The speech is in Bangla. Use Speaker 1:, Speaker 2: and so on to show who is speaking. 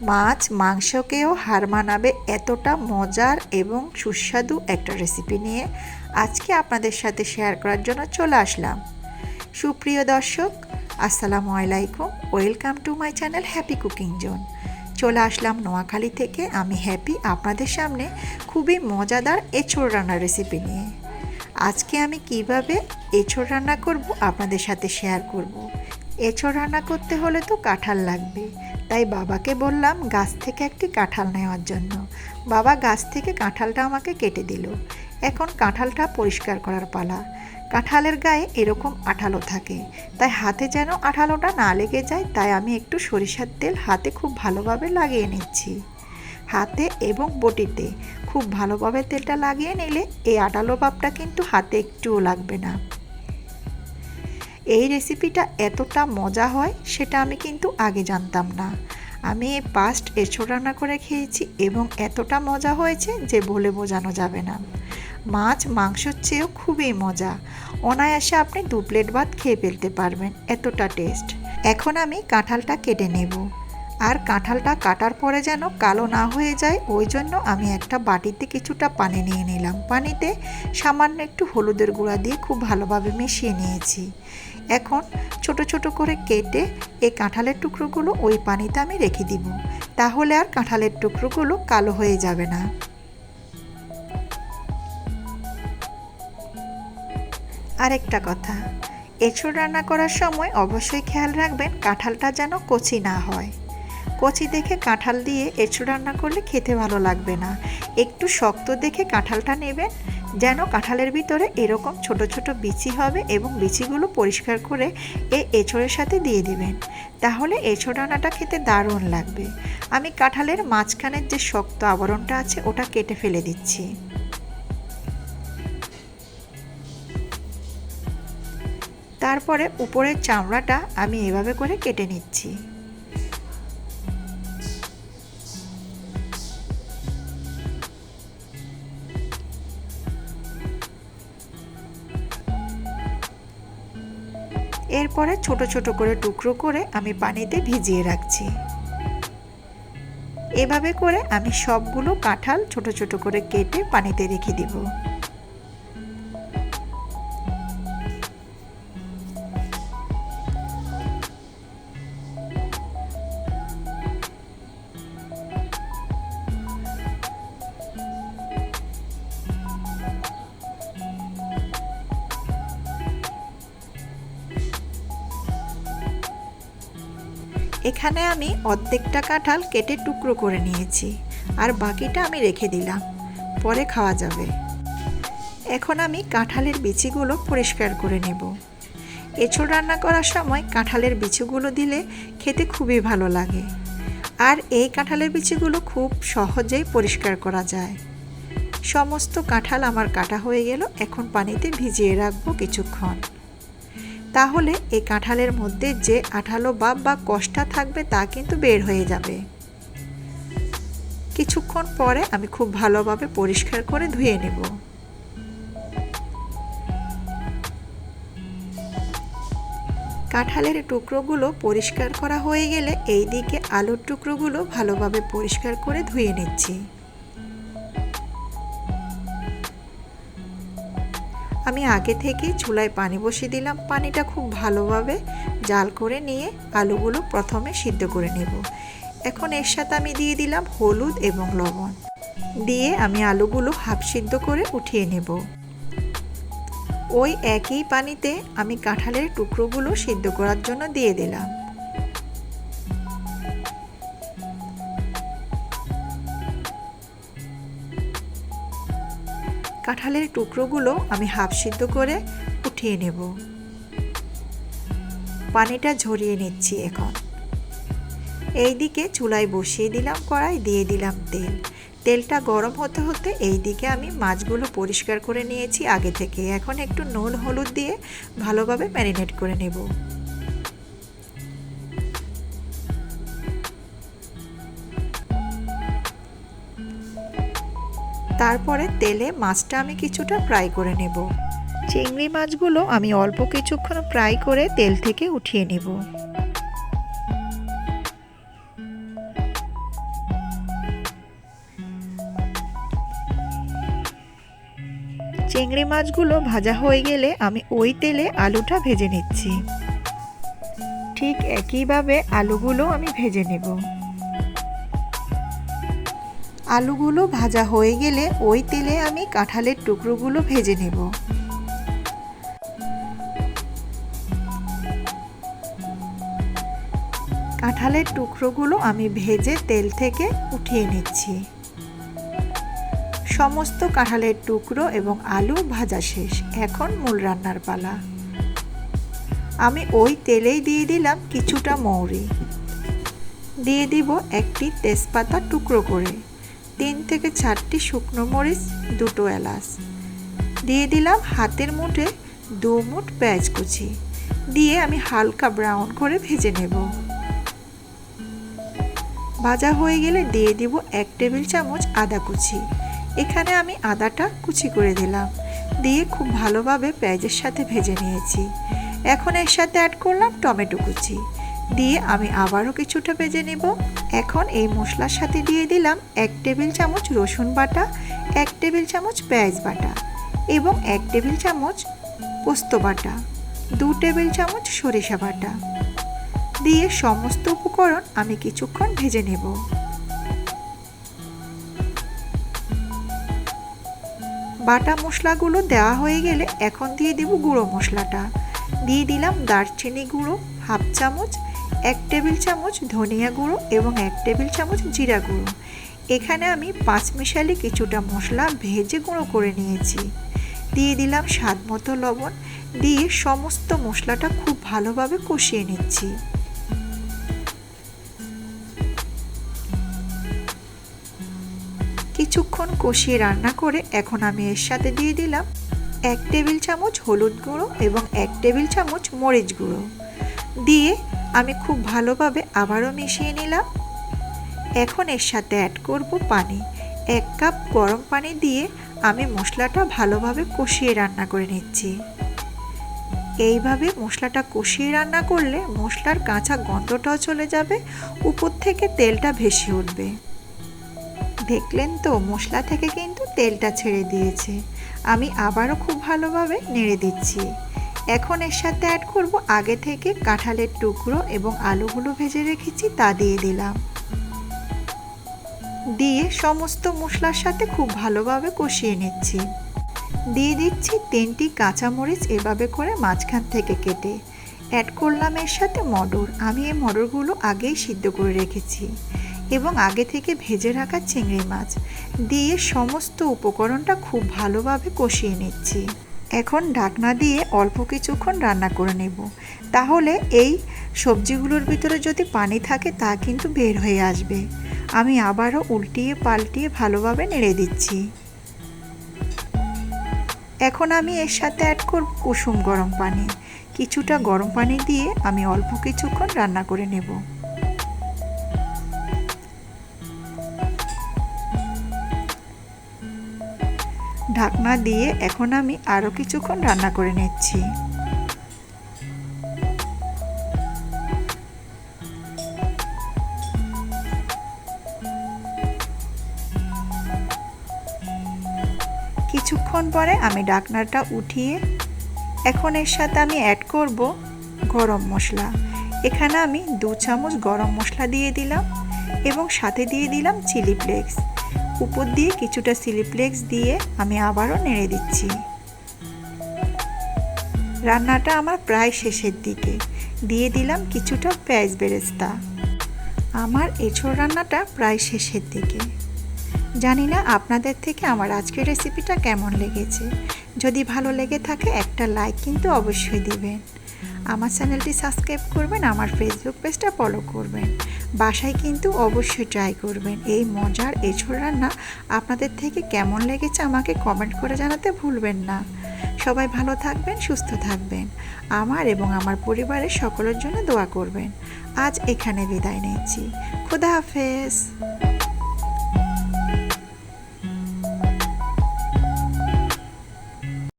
Speaker 1: মাছ মাংসকেও হার মানাবে এতটা মজার এবং সুস্বাদু একটা রেসিপি নিয়ে আজকে আপনাদের সাথে শেয়ার করার জন্য চলে আসলাম। সুপ্রিয় দর্শক, আসসালামু আলাইকুম। Welcome to my channel happy cooking zone. চলে আসলাম নোয়াখালী থেকে। আমি হ্যাপি আপনাদের সামনে খুবই মজাদার এঁচোড় রান্নার রেসিপি নিয়ে। আজকে আমি কিভাবে এঁচোড় রান্না করব আপনাদের সাথে শেয়ার করব। এঁচোড় রান্না করতে হলে তো কাঁঠাল লাগবে, তাই বাবাকে বললাম গাছ থেকে একটি কাঁঠাল নেওয়ার জন্য। বাবা গাছ থেকে কাঁঠালটা আমাকে কেটে দিল। এখন কাঁঠালটা পরিষ্কার করার পালা। কাঁঠালের গায়ে এরকম আঠালো থাকে, তাই হাতে যেন আঠালোটা না লেগে যায়, তাই আমি একটু সরিষার তেল হাতে খুব ভালোভাবে লাগিয়ে নিচ্ছি। হাতে এবং বটিতে খুব ভালোভাবে তেলটা লাগিয়ে নিলে এই আঠালো ভাবটা কিন্তু হাতে একটুও লাগবে না। এই রেসিপিটা এতটা মজা হয় সেটা আমি কিন্তু আগে জানতাম না। আমি ফার্স্ট এঁচোড় রান্না করে খেয়েছি এবং এতটা মজা হয়েছে যে বলে বোঝানো যাবে না। মাছ মাংসর চেয়েও খুবই মজা। অনায়াসে আপনি 2 প্লেট ভাত খেয়ে ফেলতে পারবেন, এতটা টেস্ট। এখন আমি কাঁঠালটা কেটে নেব। আর কাঁঠালটা কাটার পরে যেন কালো না হয়ে যায়, ওই জন্য আমি একটা বাটিতে কিছুটা পানি নিয়ে নিলাম। পানিতে সামান্য একটু হলুদের গুঁড়া দিয়ে খুব ভালোভাবে মিশিয়ে নিয়েছি। এখন ছোট ছোট করে কেটে এই কাঁঠালের টুকরোগুলো ওই পানিতে আমি রেখে দিব, তাহলে আর কাঁঠালের টুকরোগুলো কালো হয়ে যাবে না। আরেকটা কথা, এঁচোড় রান্না করার সময় অবশ্যই খেয়াল রাখবেন কাঁঠালটা যেন কচি না হয়। কচি দেখে কাঁঠাল দিয়ে এঁচোড় রান্না করলে খেতে ভালো লাগবে না। একটু শক্ত দেখে কাঁঠালটা নেবেন, যেন কাঁঠালের ভিতরে এরকম ছোট ছোট বিচি হবে এবং বিচিগুলো পরিষ্কার করে এই এঁচোড়ের সাথে দিয়ে দিবেন, তাহলে এঁচোড় রান্নাটা খেতে দারুণ লাগবে। আমি কাঁঠালের মাঝখানের যে শক্ত আবরণটা আছে ওটা কেটে ফেলে দিচ্ছি। তারপরে উপরের চামড়াটা আমি এভাবে করে কেটে নিচ্ছি। এরপরে ছোট ছোট করে টুকরো করে আমি পানিতে ভিজিয়ে রাখছি। এভাবে করে আমি সবগুলো কাঁঠাল ছোট ছোট করে কেটে পানিতে রেখে দিব। এখানে আমি অর্ধেকটা কাঁঠাল কেটে টুকরো করে নিয়েছি, আর বাকিটা আমি রেখে দিলাম, পরে খাওয়া যাবে। এখন আমি কাঁঠালের বিচিগুলো পরিষ্কার করে নেব। এঁচোড় রান্না করার সময় কাঁঠালের বিচিগুলো দিলে খেতে খুবই ভালো লাগে, আর এই কাঁঠালের বিচিগুলো খুব সহজেই পরিষ্কার করা যায়। সমস্ত কাঁঠাল আমার কাটা হয়ে গেল। এখন পানিতে ভিজিয়ে রাখবো কিছুক্ষণ, তাহলে এই কাঁঠালের মধ্যে যে আঠালো ভাব বা কষ্টা থাকবে তা কিন্তু বের হয়ে যাবে। কিছুক্ষণ পরে আমি খুব ভালোভাবে পরিষ্কার করে ধুয়ে নেব। কাঁঠালের টুকরোগুলো পরিষ্কার করা হয়ে গেলে এই দিকে আলুর টুকরোগুলো ভালোভাবে পরিষ্কার করে ধুয়ে নিচ্ছি। আমি আগে থেকেই চুলায় পানি বসিয়ে দিলাম। পানিটা খুব ভালোভাবে জাল করে নিয়ে আলুগুলো প্রথমে সিদ্ধ করে নেব। এখন এর সাথে আমি দিয়ে দিলাম হলুদ এবং লবণ, দিয়ে আমি আলুগুলো হাফ সিদ্ধ করে উঠিয়ে নেব। ওই একই পানিতে আমি কাঁঠালের টুকরোগুলো সিদ্ধ করার জন্য দিয়ে দিলাম। কাঁঠালের টুকরোগুলো আমি হাফ সিদ্ধ করে উঠিয়ে নেব। পানিটা ঝরিয়ে নিচ্ছি। এখন এইদিকে চুলায় বসিয়ে দিলাম কড়াই, দিয়ে দিলাম তেল। তেলটা গরম হতে হতে এইদিকে আমি মাছগুলো পরিষ্কার করে নিয়েছি আগে থেকে। এখন একটু নুন হলুদ দিয়ে ভালোভাবে ম্যারিনেট করে নেব। তারপরে তেলে মাছটা আমি কিছুটা ফ্রাই করে নেব। চিংড়ি মাছগুলো আমি অল্প কিছুক্ষণ ফ্রাই করে তেল থেকে উঠিয়ে নেব। চিংড়ি মাছগুলো ভাজা হয়ে গেলে আমি ওই তেলে আলুটা ভেজে নিচ্ছি। ঠিক একইভাবে আলুগুলো আমি ভেজে নেব। আলুগুলো ভাজা হয়ে গেলে ওই তেলে আমি কাঁঠালের টুকরোগুলো ভেজে নেব। কাঁঠালের টুকরোগুলো আমি ভেজে তেল থেকে উঠিয়ে নিচ্ছি। সমস্ত কাঁঠালের টুকরো এবং আলু ভাজা শেষ। এখন মূল রান্নার পালা। আমি ওই তেলেই দিয়ে দিলাম কিছুটা মৌরি, দিয়ে দিব একটি তেজপাতা টুকরো করে, 3 থেকে 4টি শুকনো মরিচ, 2টো এলাচ, দিয়ে দিলাম হাতের মুঠে 2 মুঠ পেঁয়াজ কুচি, দিয়ে আমি হালকা ব্রাউন করে ভেজে নেব। ভাজা হয়ে গেলে দিয়ে দিব 1 টেবিল চামচ আদা কুচি। এখানে আমি আদাটা কুচি করে দিলাম, দিয়ে খুব ভালোভাবে পেঁয়াজের সাথে ভেজে নিয়েছি। এখন এর সাথে অ্যাড করলাম টমেটো কুচি, দিয়ে আমি আবারও কিছুটা ভেজে নেব। এখন এই মশলার সাথে দিয়ে দিলাম 1 টেবিল চামচ রসুন বাটা, 1 টেবিল চামচ পেঁয়াজ বাটা এবং 1 টেবিল চামচ পোস্ত বাটা, 2 টেবিল চামচ সরিষা বাটা, দিয়ে সমস্ত উপকরণ আমি কিছুক্ষণ ভেজে নেব। বাটা মশলাগুলো দেওয়া হয়ে গেলে এখন দিয়ে দেব গুঁড়ো মশলাটা। দিয়ে দিলাম দারচিনি গুঁড়ো 1/2 চামচ, 1 টেবিল চামচ ধনিয়া গুঁড়ো এবং 1 টেবিল চামচ জিরা গুঁড়ো। এখানে আমি 5 মিশালি কিছুটা মশলা ভেজে গুঁড়ো করে নিয়েছি। দিয়ে দিলাম স্বাদ মতো লবণ, দিয়ে সমস্ত মশলাটা খুব ভালোভাবে কষিয়ে নিচ্ছি। কিছুক্ষণ কষিয়ে রান্না করে এখন আমি এর সাথে দিয়ে দিলাম 1 টেবিল চামচ হলুদ গুঁড়ো এবং 1 টেবিল চামচ মরিচ গুঁড়ো, দিয়ে আমি খুব ভালোভাবে আবারও মিশিয়ে নিলাম। এখন এর সাথে অ্যাড করব পানি। 1 কাপ গরম পানি দিয়ে আমি মশলাটা ভালোভাবে কষিয়ে রান্না করে নিচ্ছি। এইভাবে মশলাটা কষিয়ে রান্না করলে মশলার কাঁচা গন্ধটাও চলে যাবে, উপর থেকে তেলটা ভেসে উঠবে। দেখলেন তো, মশলা থেকে কিন্তু তেলটা ছেড়ে দিয়েছে। আমি আবারও খুব ভালোভাবে নেড়ে দিচ্ছি। এখন এর সাথে অ্যাড করব আগে থেকে কাঁঠালের টুকরো এবং আলুগুলো ভেজে রেখেছি, তা দিয়ে দিলাম। দিয়ে সমস্ত মশলার সাথে খুব ভালোভাবে কষিয়ে নিচ্ছি। দিয়ে দিচ্ছি 3টি কাঁচামরিচ এভাবে করে মাঝখান থেকে কেটে। অ্যাড করলাম এর সাথে মটর। আমি এই মটরগুলো আগেই সিদ্ধ করে রেখেছি এবং আগে থেকে ভেজে রাখা চিংড়ি মাছ, দিয়ে সমস্ত উপকরণটা খুব ভালোভাবে কষিয়ে নিচ্ছি। এখন ঢাকনা দিয়ে অল্প কিছুক্ষণ রান্না করে নেব, তাহলে এই সবজিগুলোর ভিতরে যদি পানি থাকে তা কিন্তু বের হয়ে আসবে। আমি আবারও উল্টিয়ে পাল্টিয়ে ভালোভাবে নেড়ে দিচ্ছি। এখন আমি এর সাথে অ্যাড করব কুসুম গরম পানি। কিছুটা গরম পানি দিয়ে আমি অল্প কিছুক্ষণ রান্না করে নেব। ঢাকনা দিয়ে এখন আমি আরও কিছুক্ষণ রান্না করে নিচ্ছি। কিছুক্ষণ পরে আমি ঢাকনাটা উঠিয়ে এখন এর সাথে আমি অ্যাড করব গরম মশলা। এখানে আমি 2 চামচ গরম মশলা দিয়ে দিলাম এবং সাথে দিয়ে দিলাম চিলি ফ্লেক্স। উপর দিয়ে কিছুটা চিলি ফ্লেক্স দিয়ে আমি আবারও নেড়ে দিচ্ছি। রান্নাটা আমার প্রায় শেষের দিকে। দিয়ে দিলাম কিছুটা পেঁয়াজ বেরেস্তা। আমার এঁচোড় রান্নাটা প্রায় শেষের দিকে। জানি না আপনাদের থেকে আমার আজকের রেসিপিটা কেমন লেগেছে। যদি ভালো লেগে থাকে একটা লাইক কিন্তু অবশ্যই দিবেন। আমার চ্যানেলটি সাবস্ক্রাইব করবেন, আমার ফেসবুক পেজটা ফলো করবেন। বাসায় কিন্তু অবশ্যই ট্রাই করবেন। এই মজার এঁচোড় রান্না আপনাদের থেকে কেমন লেগেছে আমাকে কমেন্ট করে জানাতে ভুলবেন না। সবাই ভালো থাকবেন, সুস্থ থাকবেন। আমার এবং আমার পরিবারের সকলের জন্য দোয়া করবেন। আজ এখানে বিদায় নিচ্ছি। খোদা হাফেজ।